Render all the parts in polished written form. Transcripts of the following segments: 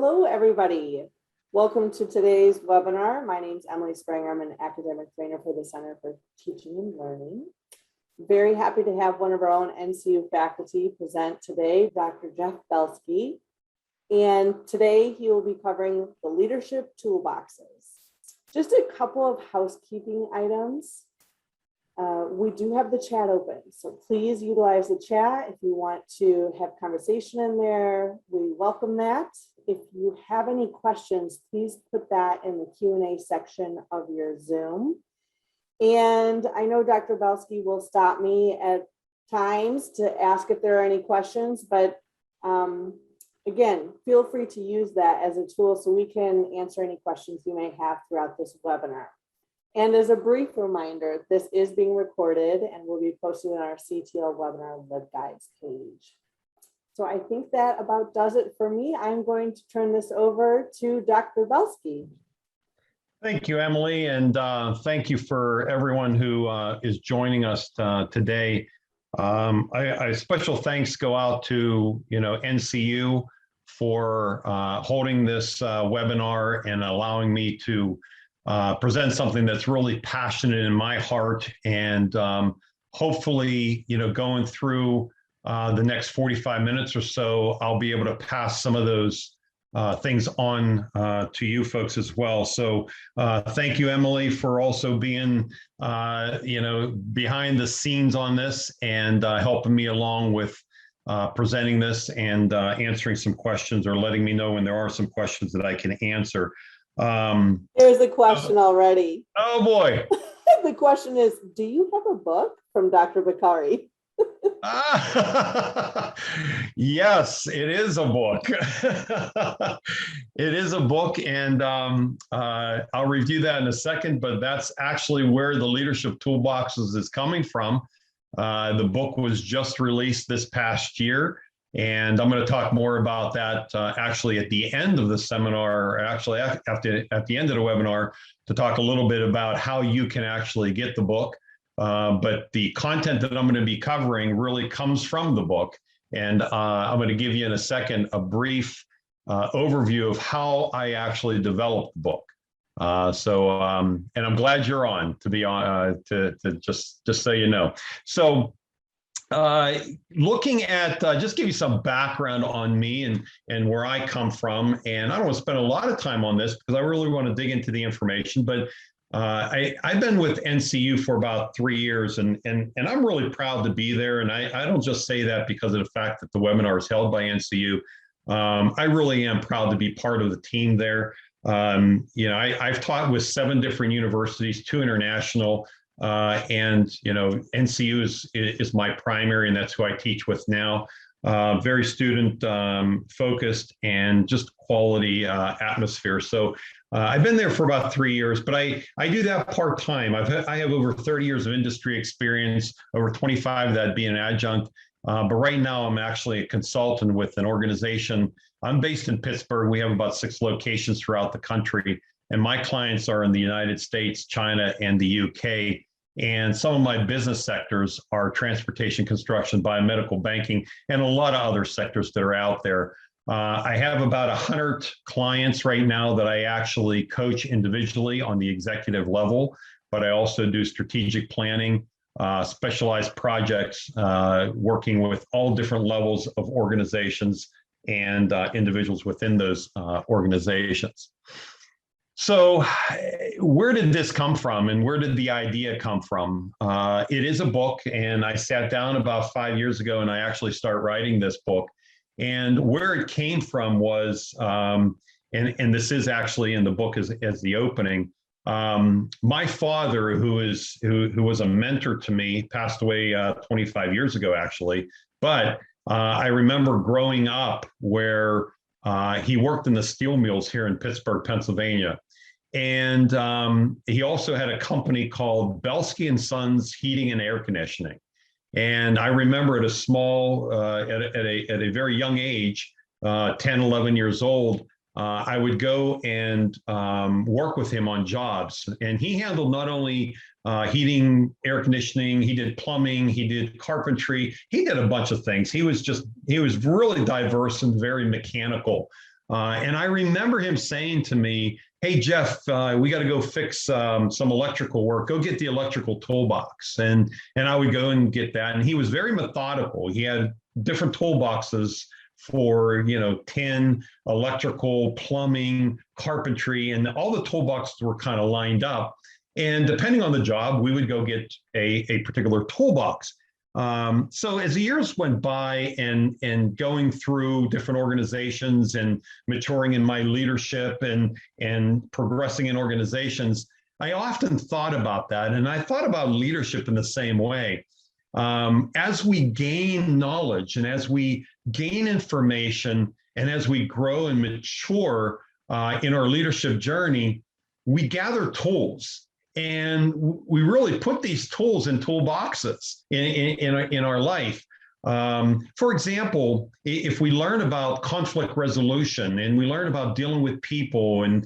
Hello, everybody. Welcome to today's webinar. My name is Emily Spranger. I'm an academic trainer for the Center for Teaching and Learning. Very happy to have one of our own NCU faculty present today, Dr. Jeff Belsky. And today he will be covering the Leadership Toolboxes. Just a couple of housekeeping items. We do have the chat open, so please utilize the chat if you want to have conversation in there. We welcome that. If you have any questions, please put that in the Q&A section of your Zoom. And I know Dr. Belsky will stop me at times to ask if there are any questions, but again, feel free to use that as a tool so we can answer any questions you may have throughout this webinar. And as a brief reminder, this is being recorded and will be posted on our CTL webinar LibGuides page. So I think that about does it for me. I'm going to turn this over to Dr. Belsky. Thank you, Emily, and thank you for everyone who is joining us today. Special thanks go out to NCU for holding this webinar and allowing me to present something that's really passionate in my heart, and hopefully, going through the next 45 minutes or so, I'll be able to pass some of those things on to you folks as well. So thank you, Emily, for also being, behind the scenes on this and helping me along with presenting this and answering some questions, or letting me know when there are some questions that I can answer. There's a question already. Oh boy. The question is, do you have a book from Dr. Bakari? Yes, it is a book. It is a book, and I'll review that in a second, but that's actually where the Leadership Toolboxes is coming from. The book was just released this past year, and I'm going to talk more about that actually at the end of the seminar, or actually at the end of the webinar, to talk a little bit about how you can actually get the book. But the content that I'm going to be covering really comes from the book. And I'm going to give you in a second a brief overview of how I actually developed the book. And I'm glad you're on, to be on, to just so you know. So looking at, just give you some background on me and where I come from. And I don't want to spend a lot of time on this because I really want to dig into the information, but I've been with NCU for about 3 years, and I'm really proud to be there. And I don't just say that because of the fact that the webinar is held by NCU. I really am proud to be part of the team there. I've taught with 7 different universities, 2 international, and NCU is my primary, and that's who I teach with now. Very student focused and just quality atmosphere. So I've been there for about 3 years, but I do that part-time. I have over 30 years of industry experience, over 25 of that being an adjunct. But right now I'm actually a consultant with an organization. I'm based in Pittsburgh. We have about 6 locations throughout the country, and my clients are in the United States, China, and the UK. And some of my business sectors are transportation, construction, biomedical, banking, and a lot of other sectors that are out there. I have about 100 clients right now that I actually coach individually on the executive level, but I also do strategic planning, specialized projects, working with all different levels of organizations and individuals within those organizations. So where did this come from, and where did the idea come from? It is a book, and I sat down about 5 years ago and I actually started writing this book. And where it came from was, and this is actually in the book as the opening, my father, who was a mentor to me, passed away 25 years ago, actually. But I remember growing up where he worked in the steel mills here in Pittsburgh, Pennsylvania. And he also had a company called Belsky and Sons Heating and Air Conditioning. And I remember at a small, at a very young age, 10, 11 years old, I would go and work with him on jobs. And he handled not only heating, air conditioning, he did plumbing, he did carpentry, he did a bunch of things. He was really diverse and very mechanical. And I remember him saying to me, "Hey, Jeff, we got to go fix some electrical work. Go get the electrical toolbox." And I would go and get that. And he was very methodical. He had different toolboxes for 10 electrical, plumbing, carpentry, and all the toolboxes were kind of lined up. And depending on the job, we would go get a particular toolbox. So as the years went by and going through different organizations and maturing in my leadership and progressing in organizations, I often thought about that. And I thought about leadership in the same way. As we gain knowledge and as we gain information and as we grow and mature in our leadership journey, we gather tools. And we really put these tools in toolboxes in our life. For example, if we learn about conflict resolution and we learn about dealing with people and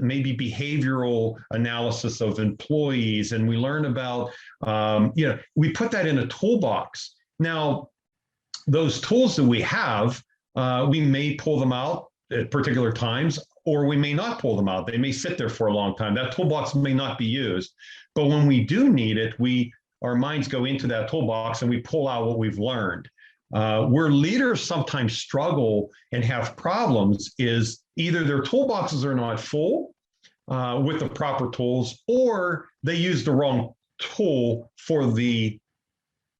maybe behavioral analysis of employees, and we learn about, we put that in a toolbox. Now, those tools that we have, we may pull them out at particular times, or we may not pull them out. They may sit there for a long time. That toolbox may not be used. But when we do need it, our minds go into that toolbox and we pull out what we've learned. Where leaders sometimes struggle and have problems is either their toolboxes are not full with the proper tools, or they use the wrong tool for the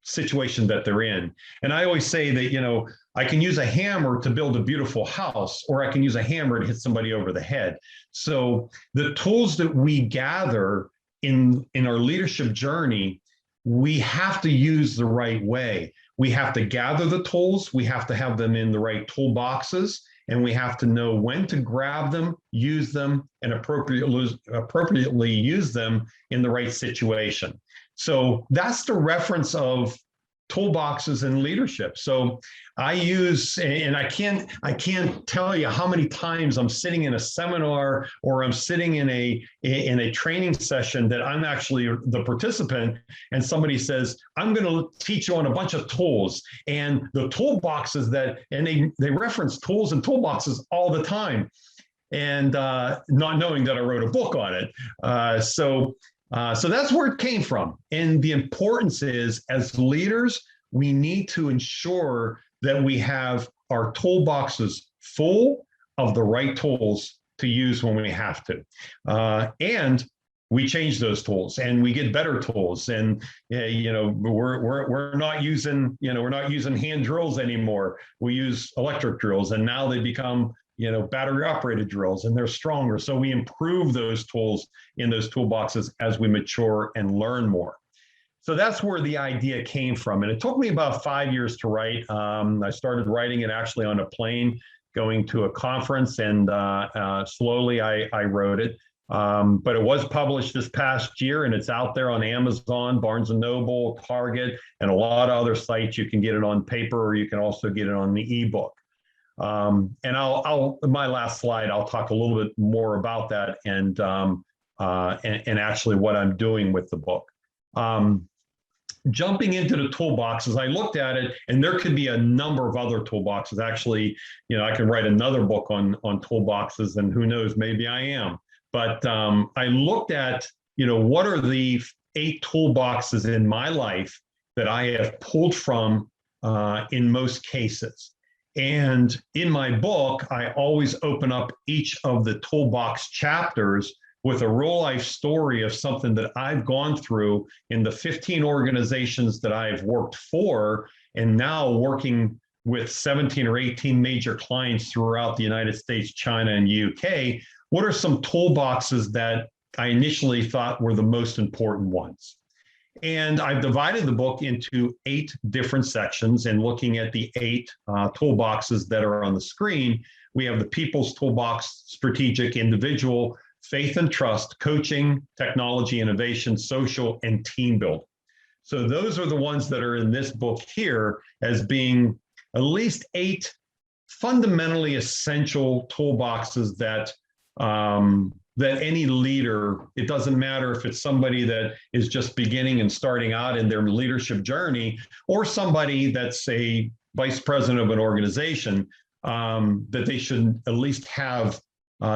situation that they're in. And I always say that, I can use a hammer to build a beautiful house, or I can use a hammer to hit somebody over the head. So the tools that we gather in our leadership journey, we have to use the right way. We have to gather the tools, we have to have them in the right toolboxes, and we have to know when to grab them, use them, and appropriately use them in the right situation. So that's the reference of toolboxes in leadership. So I use, and I can't tell you how many times I'm sitting in a seminar or I'm sitting in a training session that I'm actually the participant, and somebody says, "I'm going to teach you on a bunch of tools," and the toolboxes and they reference tools and toolboxes all the time, and not knowing that I wrote a book on it. So that's where it came from. And the importance is, as leaders, we need to ensure that we have our toolboxes full of the right tools to use when we have to. And we change those tools and we get better tools. And we're not using hand drills anymore. We use electric drills, and now they become battery operated drills, and they're stronger. So we improve those tools in those toolboxes as we mature and learn more. So that's where the idea came from. And it took me about 5 years to write. I started writing it actually on a plane going to a conference, and slowly I wrote it. But it was published this past year, and it's out there on Amazon, Barnes & Noble, Target, and a lot of other sites. You can get it on paper, or you can also get it on the ebook. And my last slide, I'll talk a little bit more about that and actually what I'm doing with the book. Jumping into the toolboxes, I looked at it, and there could be a number of other toolboxes. Actually, I can write another book on toolboxes, and who knows, maybe I am. But I looked at, what are the 8 toolboxes in my life that I have pulled from in most cases. And in my book, I always open up each of the toolbox chapters with a real life story of something that I've gone through in the 15 organizations that I've worked for, and now working with 17 or 18 major clients throughout the United States, China, and UK. What are some toolboxes that I initially thought were the most important ones? And I've divided the book into 8 different sections, and looking at the 8 toolboxes that are on the screen, we have the people's toolbox: strategic, individual, faith and trust, coaching, technology, innovation, social, and team building. So those are the ones that are in this book here as being at least 8 fundamentally essential toolboxes that any leader, it doesn't matter if it's somebody that is just beginning and starting out in their leadership journey, or somebody that's a vice president of an organization, that they should at least have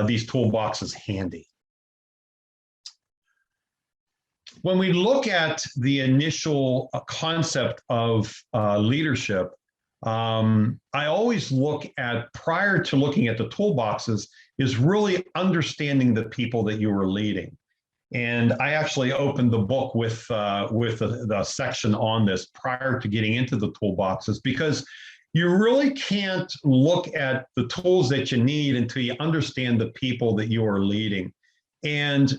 these toolboxes handy. When we look at the initial concept of leadership, I always look at, prior to looking at the toolboxes, is really understanding the people that you are leading. And I actually opened the book with the section on this prior to getting into the toolboxes, because you really can't look at the tools that you need until you understand the people that you are leading. And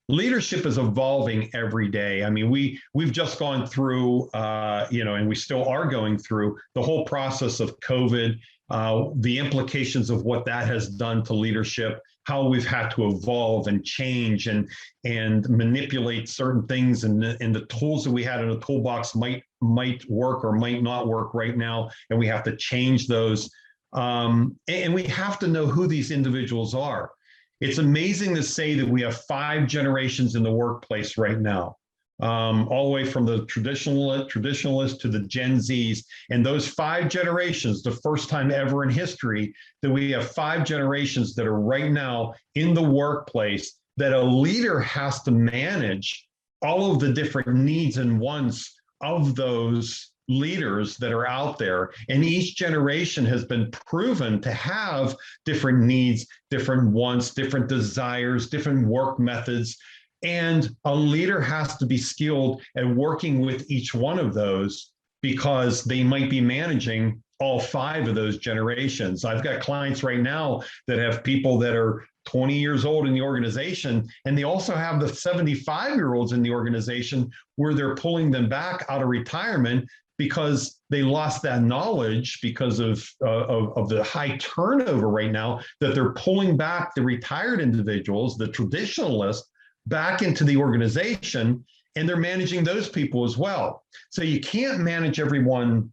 leadership is evolving every day. I mean, we've just gone through, and we still are going through the whole process of COVID, the implications of what that has done to leadership, how we've had to evolve and change and manipulate certain things, and the tools that we had in a toolbox might work or might not work right now, and we have to change those. And we have to know who these individuals are. It's amazing to say that we have 5 generations in the workplace right now, all the way from the traditionalists to the Gen Zs. And those 5 generations, the first time ever in history that we have 5 generations that are right now in the workplace, that a leader has to manage all of the different needs and wants of those leaders that are out there. And each generation has been proven to have different needs, different wants, different desires, different work methods. And a leader has to be skilled at working with each one of those, because they might be managing all 5 of those generations. I've got clients right now that have people that are 20 years old in the organization, and they also have the 75-year-olds in the organization where they're pulling them back out of retirement because they lost that knowledge because of the high turnover right now, that they're pulling back the retired individuals, the traditionalists, back into the organization, and they're managing those people as well. So you can't manage everyone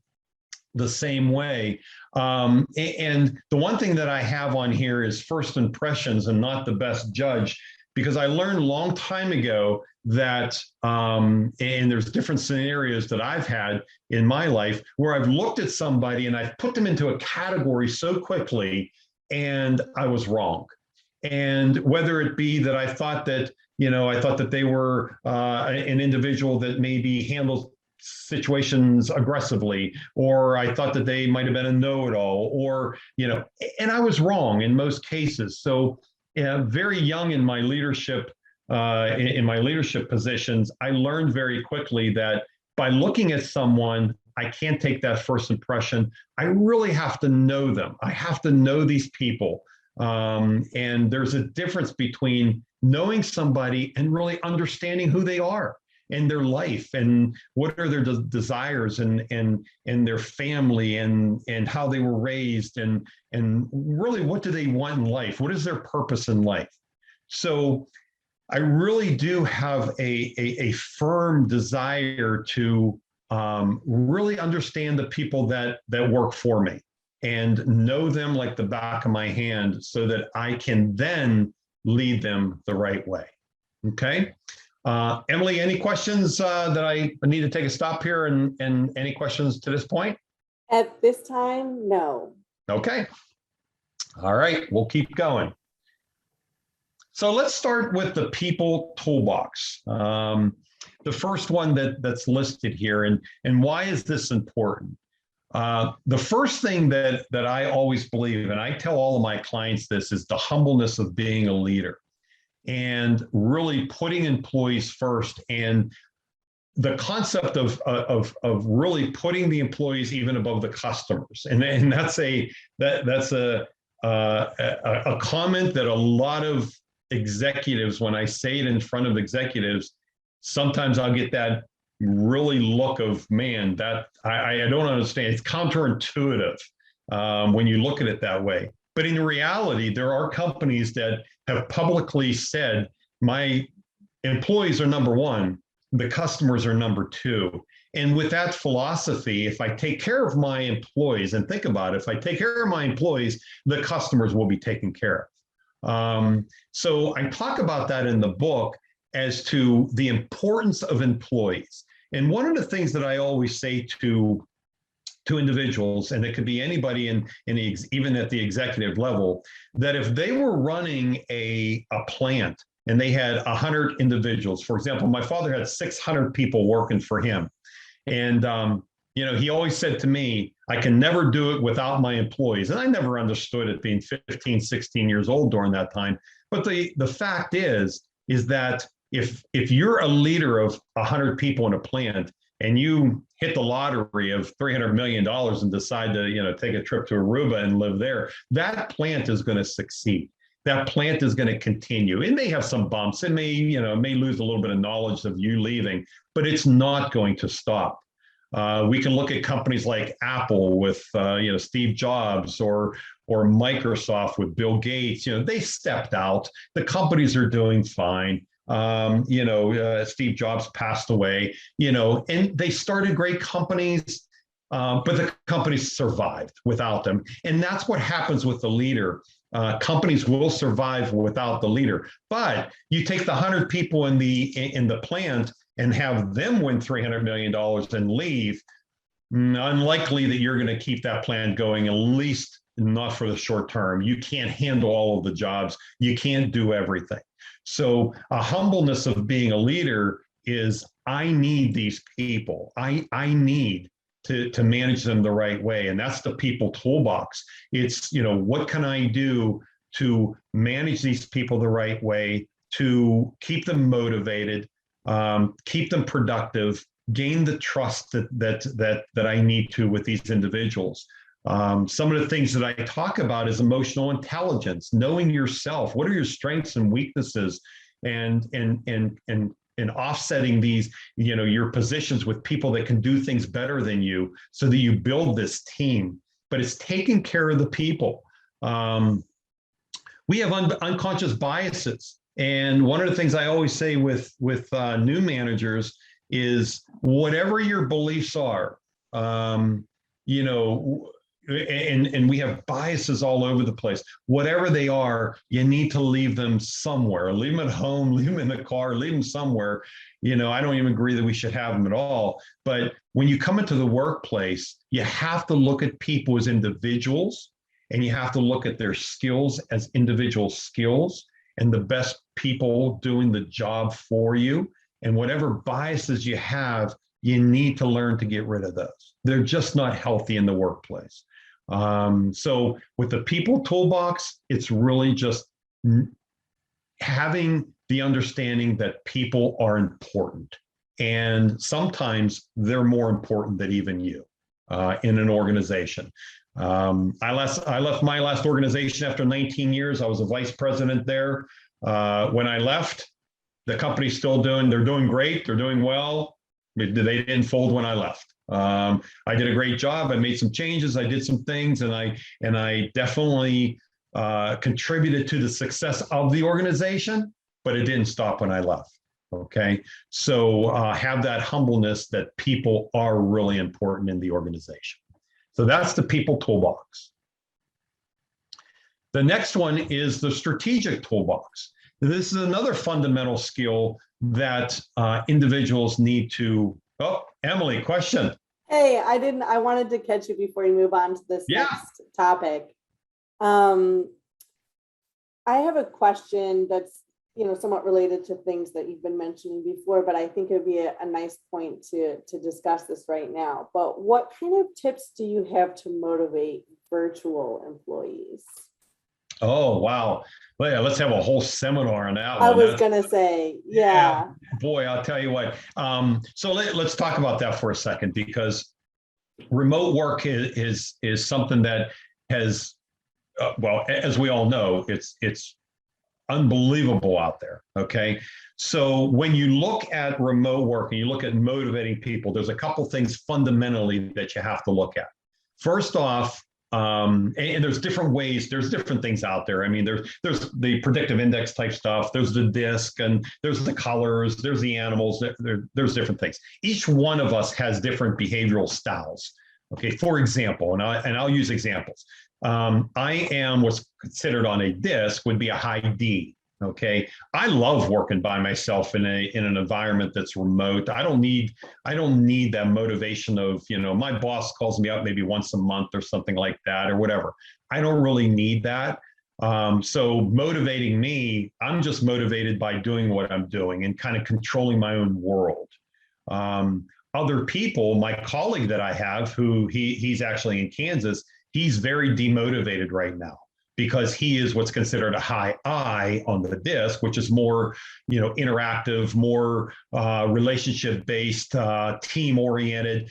the same way. And the one thing that I have on here is first impressions and not the best judge, because I learned a long time ago that, and there's different scenarios that I've had in my life where I've looked at somebody and I've put them into a category so quickly, and I was wrong. And whether it be that I thought that they were an individual that maybe handles situations aggressively, or I thought that they might have been a know-it-all, or, and I was wrong in most cases. So very young in my leadership, positions, I learned very quickly that by looking at someone, I can't take that first impression. I really have to know them. I have to know these people. And there's a difference between knowing somebody and really understanding who they are and their life and what are their desires and their family and how they were raised and really what do they want in life? What is their purpose in life? So I really do have a firm desire to really understand the people that work for me and know them like the back of my hand so that I can then lead them the right way. Okay. Emily, any questions that I need to take a stop here and any questions to this point? At this time, no. Okay. All right, we'll keep going. So let's start with the people toolbox. The first one that's listed here, and why is this important? The first thing that I always believe, and I tell all of my clients this, is the humbleness of being a leader and really putting employees first, and the concept of really putting the employees even above the customers. And that's a comment that a lot of executives, when I say it in front of executives, sometimes I'll get that really look of, man, that I don't understand. It's counterintuitive when you look at it that way. But in reality, there are companies that have publicly said, my employees are number one, the customers are number two. And with that philosophy, if I take care of my employees, and think about it, if I take care of my employees, the customers will be taken care of. So I talk about that in the book as to the importance of employees. And one of the things that I always say to to individuals, and it could be anybody even at the executive level, that if they were running a plant and they had 100 individuals, for example, my father had 600 people working for him. And, he always said to me, I can never do it without my employees. And I never understood it, being 15, 16 years old during that time. But the fact is that if you're a leader of 100 people in a plant and you hit the lottery of $300 million and decide to, take a trip to Aruba and live there, that plant is going to succeed. That plant is going to continue. It may have some bumps. It may, may lose a little bit of knowledge of you leaving, but it's not going to stop. We can look at companies like Apple with, Steve Jobs, or Microsoft with Bill Gates. They stepped out. The companies are doing fine. Steve Jobs passed away, and they started great companies, but the companies survived without them. And that's what happens with the leader. Companies will survive without the leader. But you take the 100 people in the plant and have them win $300 million and leave, unlikely that you're going to keep that plant going, at least not for the short term. You can't handle all of the jobs. You can't do everything. So a humbleness of being a leader is, I need these people. I need to manage them the right way. And that's the people toolbox. It's, what can I do to manage these people the right way, to keep them motivated, keep them productive, gain the trust that I need to with these individuals. Some of the things that I talk about is emotional intelligence, knowing yourself. What are your strengths and weaknesses, and offsetting these, your positions with people that can do things better than you, so that you build this team. But it's taking care of the people. We have unconscious biases. And one of the things I always say with new managers is, whatever your beliefs are, and we have biases all over the place. Whatever they are, you need to leave them somewhere. Leave them at home, leave them in the car, leave them somewhere. I don't even agree that we should have them at all. But when you come into the workplace, you have to look at people as individuals, and you have to look at their skills as individual skills, and the best people doing the job for you. And whatever biases you have, you need to learn to get rid of those. They're just not healthy in the workplace. So with the people toolbox, it's really just having the understanding that people are important. And sometimes they're more important than even you in an organization. I left my last organization after 19 years. I was a vice president there. When I left, the company's they're doing great. They're doing well. They didn't fold when I left. I did a great job. I made some changes. I did some things, and I definitely contributed to the success of the organization, but it didn't stop when I left. Okay. So have that humbleness that people are really important in the organization. So that's the people toolbox. The next one is the strategic toolbox. This is another fundamental skill that individuals need to. Oh, Emily, question. Hey, I wanted to catch you before you move on to this next topic. I have a question that's, somewhat related to things that you've been mentioning before, but I think it'd be a nice point to discuss this right now. But what kind of tips do you have to motivate virtual employees? Oh, wow. Well, yeah, let's have a whole seminar on that one. I was going to say, yeah. Boy, I'll tell you what. So let's talk about that for a second, because remote work is something that has, well, as we all know, it's unbelievable out there. Okay. So when you look at remote work and you look at motivating people, there's a couple things fundamentally that you have to look at. First off, and there's different ways, there's different things out there. I mean, there's the predictive index type stuff, there's the disc, and there's the colors, there's the animals, there's different things. Each one of us has different behavioral styles. Okay, for example, and I'll use examples. I am what's considered on a disc would be a high D. Okay. I love working by myself in an environment that's remote. I don't need that motivation of, my boss calls me up maybe once a month or something like that or whatever. I don't really need that. So motivating me, I'm just motivated by doing what I'm doing and kind of controlling my own world. Other people, my colleague that I have, who he's actually in Kansas, he's very demotivated right now because he is what's considered a high I on the disc, which is more, interactive, more relationship-based, team-oriented.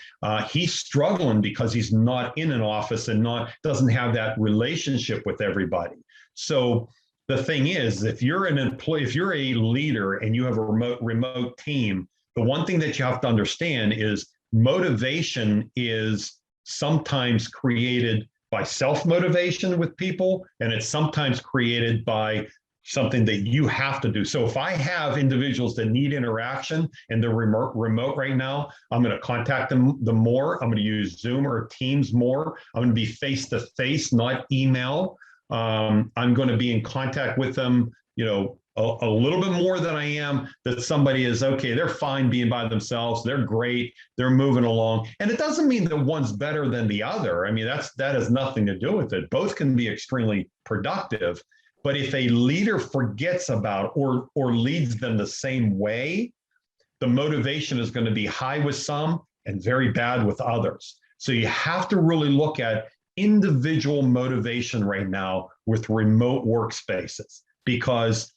He's struggling because he's not in an office and doesn't have that relationship with everybody. So the thing is, if you're an employee, if you're a leader and you have a remote team, the one thing that you have to understand is motivation is sometimes created by self-motivation with people, and it's sometimes created by something that you have to do. So if I have individuals that need interaction and they're remote right now, I'm going to contact them more. I'm going to use Zoom or Teams more. I'm going to be face-to-face, not email. I'm going to be in contact with them, a little bit more than I am that somebody is okay. They're fine being by themselves. They're great. They're moving along. And it doesn't mean that one's better than the other. I mean, that has nothing to do with it. Both can be extremely productive. But if a leader forgets about or leads them the same way, the motivation is going to be high with some and very bad with others. So you have to really look at individual motivation right now with remote workspaces, because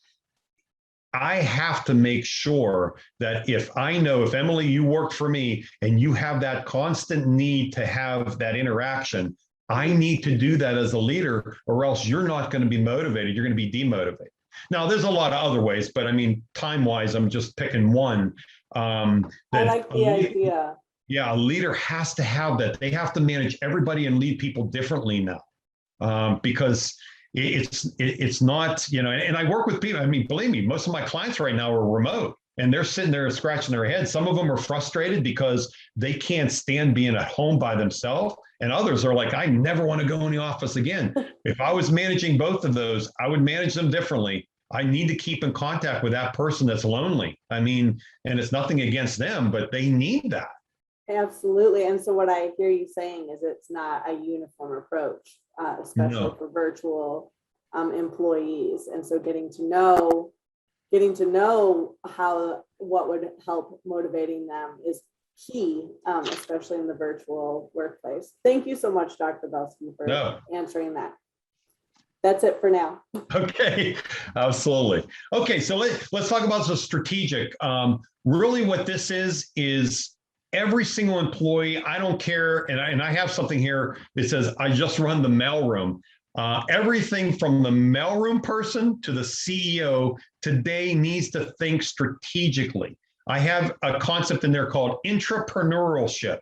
I have to make sure that if Emily, you work for me and you have that constant need to have that interaction, I need to do that as a leader, or else you're not going to be motivated. You're going to be demotivated. Now, there's a lot of other ways, but I mean, time-wise, I'm just picking one. I like the idea. Yeah, a leader has to have that. They have to manage everybody and lead people differently now, because it's not, and I work with people. I mean, believe me, most of my clients right now are remote and they're sitting there scratching their heads. Some of them are frustrated because they can't stand being at home by themselves. And others are like, I never want to go in the office again. If I was managing both of those, I would manage them differently. I need to keep in contact with that person that's lonely. I mean, and it's nothing against them, but they need that. Absolutely. And so what I hear you saying is it's not a uniform approach, especially for virtual employees. And so getting to know what would help motivating them is key, especially in the virtual workplace. Thank you so much, Dr. Belsky, for answering that. That's it for now. Okay, absolutely. Okay, so let's talk about the strategic. Really what this is every single employee, I don't care, and I have something here that says, I just run the mailroom. Everything from the mailroom person to the CEO today needs to think strategically. I have a concept in there called intrapreneurship.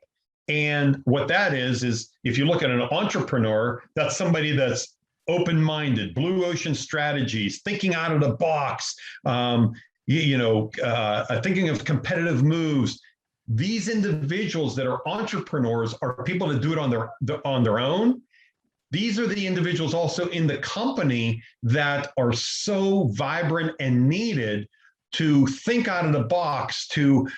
And what that is if you look at an entrepreneur, that's somebody that's open-minded, blue ocean strategies, thinking out of the box, thinking of competitive moves. These individuals that are entrepreneurs are people that do it on their own. These are the individuals also in the company that are so vibrant and needed to think out of the box, to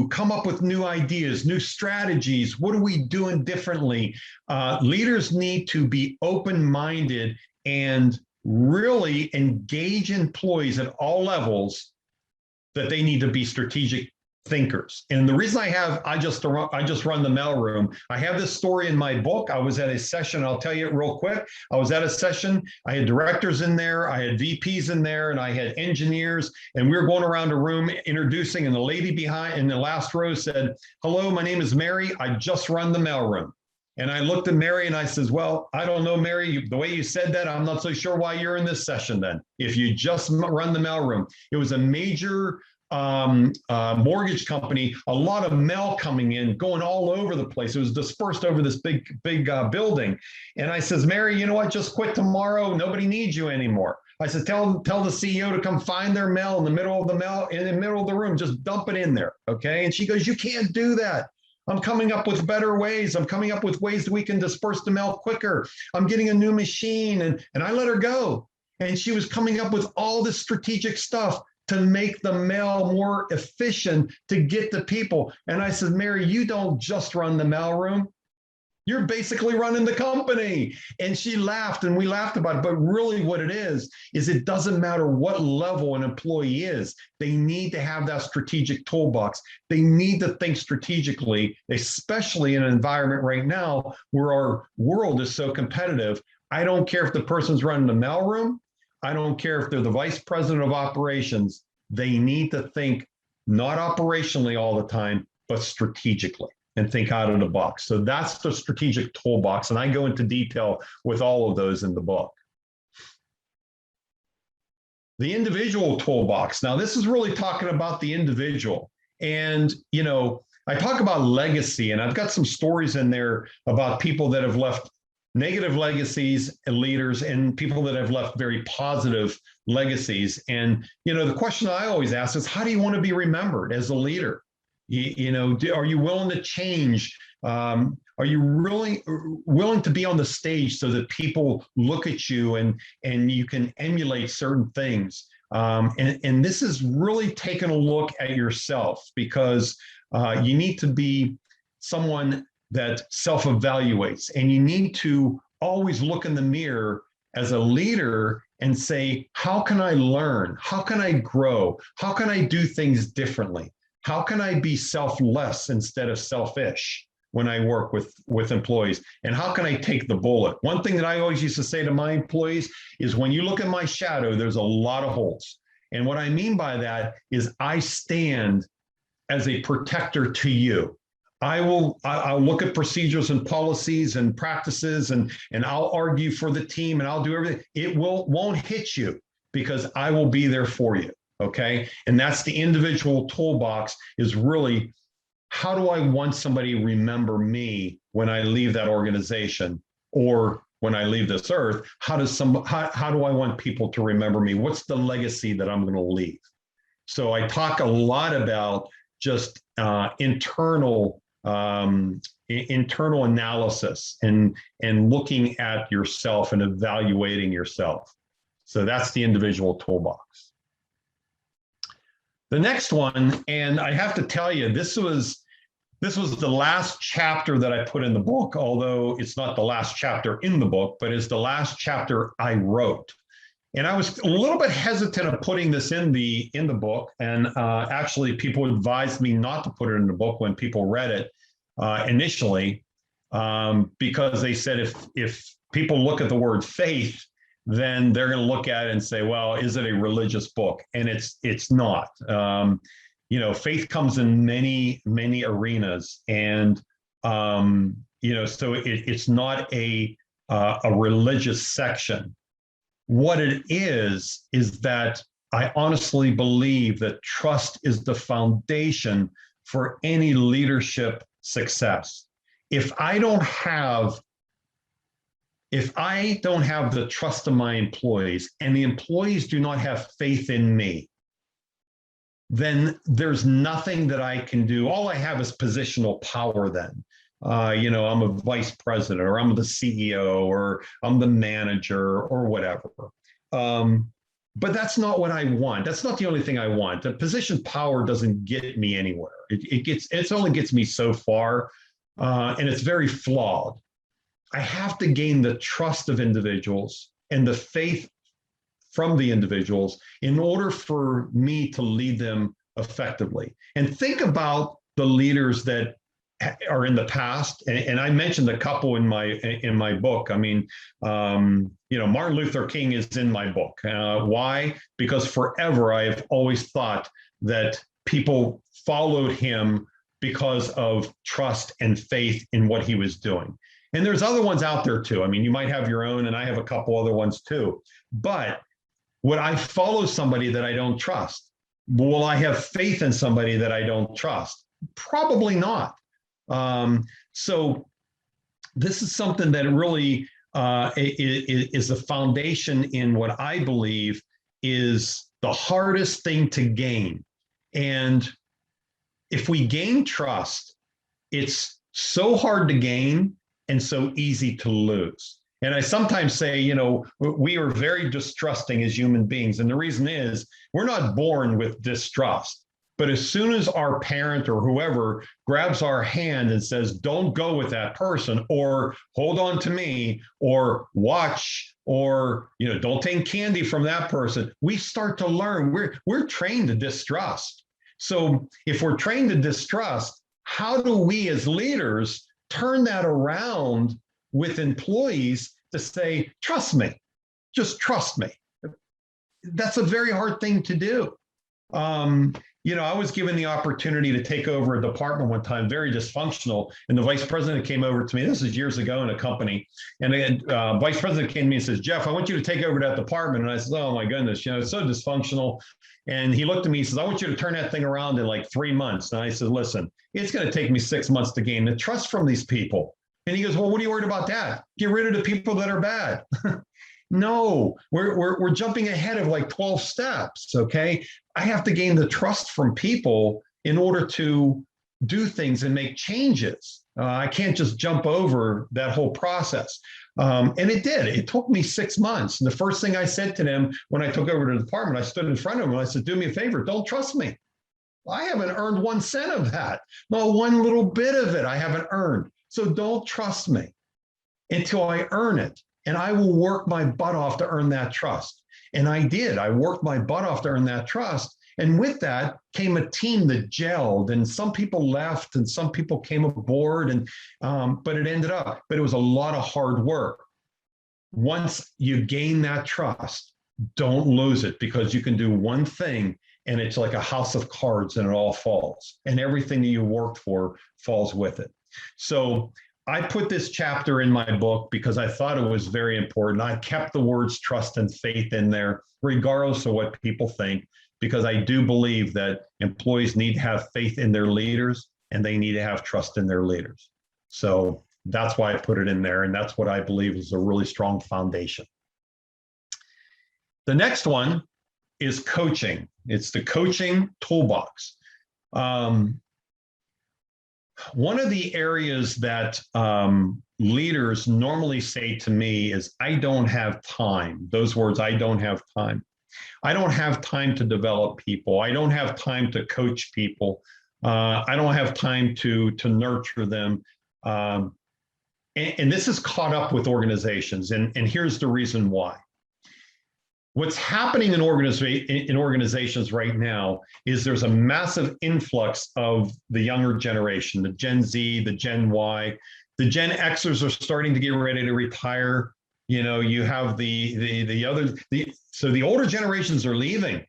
come up with new ideas, new strategies. What are we doing differently? Leaders need to be open-minded and really engage employees at all levels that they need to be strategic thinkers. And the reason I just run the mailroom, I have this story in my book. I was at a session, I'll tell you it real quick. I was at a session, I had directors in there, I had VPs in there, and I had engineers, and we were going around a room introducing, and the lady behind in the last row said, hello, my name is Mary, I just run the mailroom. And I looked at Mary and I says, well, I don't know, Mary, the way you said that, I'm not so sure why you're in this session then. If you just run the mailroom. It was a major mortgage company, a lot of mail coming in, going all over the place. It was dispersed over this big building. And I says, Mary, you know what? Just quit tomorrow. Nobody needs you anymore. I said, tell the CEO to come find their mail in the middle of the room. Just dump it in there. Okay. And she goes, you can't do that. I'm coming up with better ways. I'm coming up with ways that we can disperse the mail quicker. I'm getting a new machine. And I let her go. And she was coming up with all this strategic stuff to make the mail more efficient to get to people. And I said, Mary, you don't just run the mailroom. You're basically running the company. And she laughed and we laughed about it. But really what it is it doesn't matter what level an employee is. They need to have that strategic toolbox. They need to think strategically, especially in an environment right now where our world is so competitive. I don't care if the person's running the mailroom. I don't care if they're the vice president of operations. They need to think not operationally all the time, but strategically, and think out of the box. So that's the strategic toolbox. And I go into detail with all of those in the book. The individual toolbox. Now, this is really talking about the individual. And, I talk about legacy, and I've got some stories in there about people that have left negative legacies and leaders and people that have left very positive legacies. And, the question I always ask is, how do you want to be remembered as a leader? Are you willing to change? Are you really willing to be on the stage so that people look at you and you can emulate certain things? And this is really taking a look at yourself, because you need to be someone that self-evaluates, and you need to always look in the mirror as a leader and say, how can I learn? How can I grow? How can I do things differently? How can I be selfless instead of selfish when I work with employees? And how can I take the bullet? One thing that I always used to say to my employees is, when you look at my shadow, there's a lot of holes. And what I mean by that is I stand as a protector to you. I'll look at procedures and policies and practices, and I'll argue for the team, and I'll do everything. It won't hit you, because I will be there for you. Okay. And that's the individual toolbox, is really, how do I want somebody to remember me when I leave that organization, or when I leave this earth? How do I want people to remember me? What's the legacy that I'm going to leave? So I talk a lot about just internal analysis and looking at yourself and evaluating yourself. So that's the individual toolbox. The next one, and I have to tell you, this was the last chapter that I put in the book, although it's not the last chapter in the book, but it's the last chapter I wrote. And I was a little bit hesitant of putting this in the book. And actually, people advised me not to put it in the book when people read it initially, because they said if people look at the word faith, then they're going to look at it and say, well, is it a religious book? And it's not. Faith comes in many, many arenas. And, so it's not a religious section. What it is that I honestly believe that trust is the foundation for any leadership success. If I don't have the trust of my employees, and the employees do not have faith in me, then there's nothing that I can do. All I have is positional power then. I'm a vice president, or I'm the CEO, or I'm the manager, or whatever. But that's not what I want. That's not the only thing I want. The position power doesn't get me anywhere. It only gets me so far, and it's very flawed. I have to gain the trust of individuals and the faith from the individuals in order for me to lead them effectively. And think about the leaders that are in the past, and I mentioned a couple in my book. I mean, Martin Luther King is in my book. Why? Because forever I have always thought that people followed him because of trust and faith in what he was doing. And there's other ones out there too. I mean, you might have your own, and I have a couple other ones too. But would I follow somebody that I don't trust? Will I have faith in somebody that I don't trust? Probably not. So this is something that really is the foundation in what I believe is the hardest thing to gain. And if we gain trust, it's so hard to gain and so easy to lose. And I sometimes say, we are very distrusting as human beings. And the reason is we're not born with distrust. But as soon as our parent or whoever grabs our hand and says, don't go with that person, or hold on to me, or watch, or don't take candy from that person, we start to learn. We're trained to distrust. So if we're trained to distrust, how do we as leaders turn that around with employees to say, trust me, just trust me? That's a very hard thing to do. I was given the opportunity to take over a department one time, very dysfunctional, and the vice president came over to me. This is years ago in a company, and the vice president came to me and says, Jeff, I want you to take over that department. And I said, oh my goodness, it's so dysfunctional. And he looked at me, he says, I want you to turn that thing around in like 3 months. And I said, listen, it's going to take me 6 months to gain the trust from these people. And he goes, well, what are you worried about that? Get rid of the people that are bad. No, we're jumping ahead of like 12 steps, okay? I have to gain the trust from people in order to do things and make changes. I can't just jump over that whole process. And it did. It took me 6 months. And the first thing I said to them when I took over the department, I stood in front of them and I said, do me a favor, don't trust me. I haven't earned 1 cent of that. Not one little bit of it I haven't earned. So don't trust me until I earn it. And I will work my butt off to earn that trust. And I did. I worked my butt off to earn that trust. And with that came a team that gelled, and some people left and some people came aboard, and but it ended up, but it was a lot of hard work. Once you gain that trust, don't lose it, because you can do one thing and it's like a house of cards and it all falls, and everything that you worked for falls with it. So I put this chapter in my book because I thought it was very important. I kept the words trust and faith in there, regardless of what people think, because I do believe that employees need to have faith in their leaders and they need to have trust in their leaders. So that's why I put it in there. And that's what I believe is a really strong foundation. The next one is coaching. It's the coaching toolbox. One of the areas that leaders normally say to me is, I don't have time. Those words, I don't have time. I don't have time to develop people. I don't have time to coach people. I don't have time to nurture them. And this is caught up with organizations. And here's the reason why. What's happening in organizations right now is there's a massive influx of the younger generation, the Gen Z, the Gen Y. The Gen Xers are starting to get ready to retire. You have so the older generations are leaving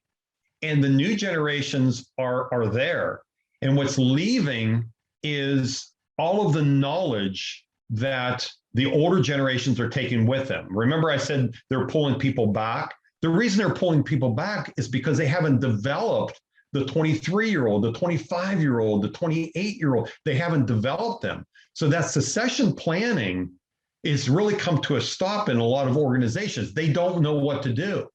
and the new generations are there. And what's leaving is all of the knowledge that the older generations are taking with them. Remember I said they're pulling people back? The reason they're pulling people back is because they haven't developed the 23-year-old, the 25-year-old, the 28-year-old. They haven't developed them. So that succession planning is really come to a stop in a lot of organizations. They don't know what to do.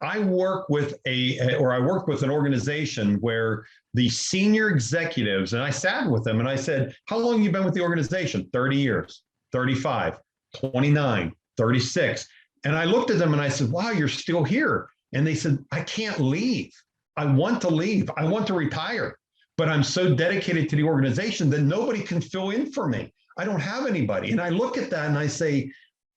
I worked with an organization where the senior executives, and I sat with them and I said, how long have you been with the organization? 30 years, 35, 29, 36. And I looked at them and I said, wow, you're still here. And they said, I can't leave. I want to leave. I want to retire. But I'm so dedicated to the organization that nobody can fill in for me. I don't have anybody. And I look at that and I say,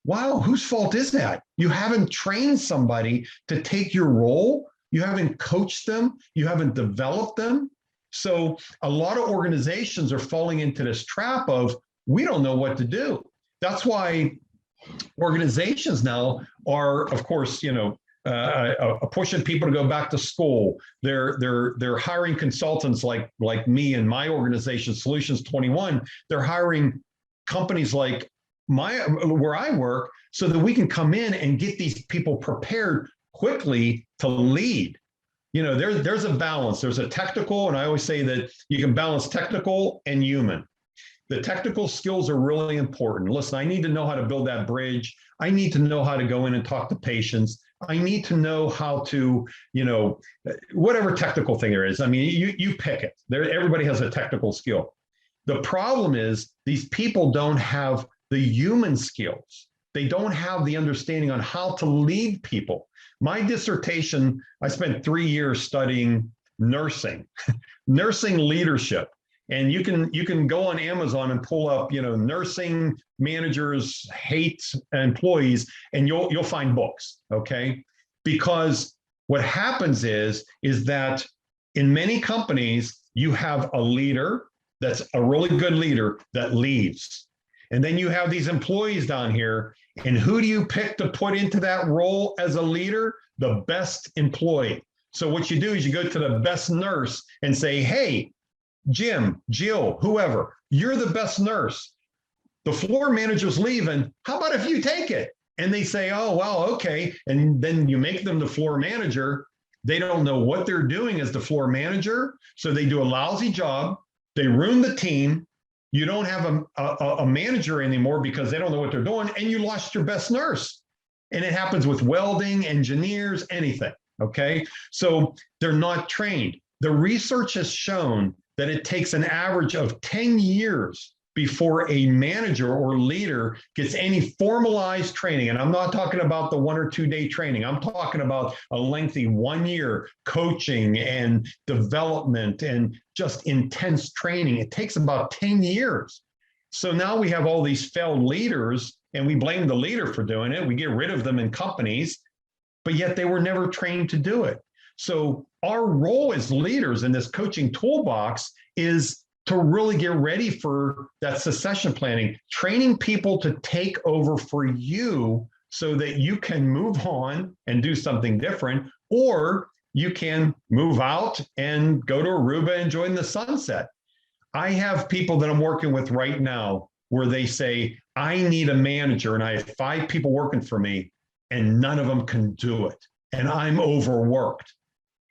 wow, whose fault is that? You haven't trained somebody to take your role. You haven't coached them. You haven't developed them. So a lot of organizations are falling into this trap of, we don't know what to do. That's why organizations now are, of course, pushing people to go back to school. They're hiring consultants like me and my organization, Solutions 21. They're hiring companies like where I work so that we can come in and get these people prepared quickly to lead. There's a balance. There's a technical, and I always say that you can balance technical and human. The technical skills are really important. Listen, I need to know how to build that bridge. I need to know how to go in and talk to patients. I need to know how to, whatever technical thing there is. I mean, you pick it. Everybody has a technical skill. The problem is these people don't have the human skills. they don't have the understanding on how to lead people. My dissertation, I spent 3 years studying nursing, nursing leadership. And you can go on Amazon and pull up, nursing managers hate employees, and you'll find books, okay? Because what happens is that in many companies, you have a leader that's a really good leader that leads. And then you have these employees down here, and who do you pick to put into that role as a leader? The best employee. So what you do is you go to the best nurse and say, hey, Jim, Jill, whoever, you're the best nurse. The floor manager's leaving. How about if you take it? And they say, oh, well, okay. And then you make them the floor manager. They don't know what they're doing as the floor manager. So they do a lousy job. They ruin the team. You don't have a manager anymore because they don't know what they're doing. And you lost your best nurse. And it happens with welding, engineers, anything. Okay. So they're not trained. The research has shown that it takes an average of 10 years before a manager or leader gets any formalized training. And I'm not talking about the 1 or 2 day training. I'm talking about a lengthy 1 year coaching and development and just intense training. It takes about 10 years. So now we have all these failed leaders and we blame the leader for doing it. We get rid of them in companies, but yet they were never trained to do it. So our role as leaders in this coaching toolbox is to really get ready for that succession planning, training people to take over for you so that you can move on and do something different, or you can move out and go to Aruba and join the sunset. I have people that I'm working with right now where they say, I need a manager and I have 5 people working for me and none of them can do it. And I'm overworked.